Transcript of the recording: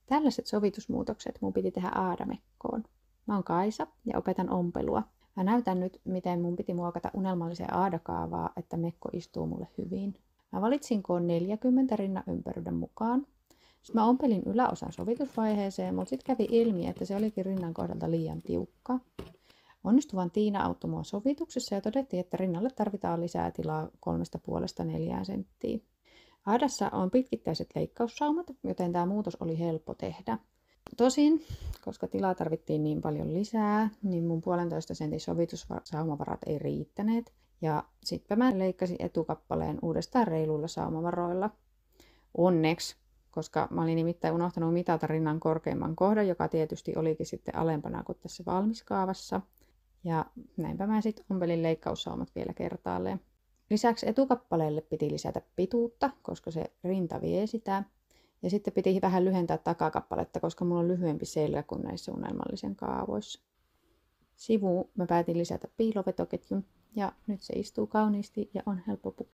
Tällaiset sovitusmuutokset mun piti tehdä aadamekkoon. Mä oon Kaisa ja opetan ompelua. Mä näytän nyt, miten mun piti muokata unelmalliseen aadakaavaa, että mekko istuu mulle hyvin. Mä valitsin koon 40 rinnan ympäryyden mukaan. Sitten mä ompelin yläosan sovitusvaiheeseen, mutta sitten kävi ilmi, että se olikin rinnan kohdalta liian tiukka. Onnistuvan Tiina auttoi mua sovituksessa ja todettiin, että rinnalle tarvitaan lisää tilaa 3,5–4 senttiä. Aadassa on pitkittäiset leikkaussaumat, joten tämä muutos oli helppo tehdä. Tosin, koska tilaa tarvittiin niin paljon lisää, niin mun 1,5 sentin sovitussaumavarat ei riittäneet. Ja sitten mä leikkasin etukappaleen uudestaan reiluilla saumavaroilla. Onneksi, koska mä olin nimittäin unohtanut mitata rinnan korkeimman kohdan, joka tietysti olikin sitten alempana kuin tässä valmiskaavassa. Ja näinpä mä sitten ompelin leikkaussaumat vielä kertaalleen. Lisäksi etukappaleelle piti lisätä pituutta, koska se rinta vie sitä. Ja sitten piti vähän lyhentää takakappaletta, koska mulla on lyhyempi selkä kuin näissä unelmallisen kaavoissa. Sivuun mä päätin lisätä piilovetoketjun ja nyt se istuu kauniisti ja on helppo pukea.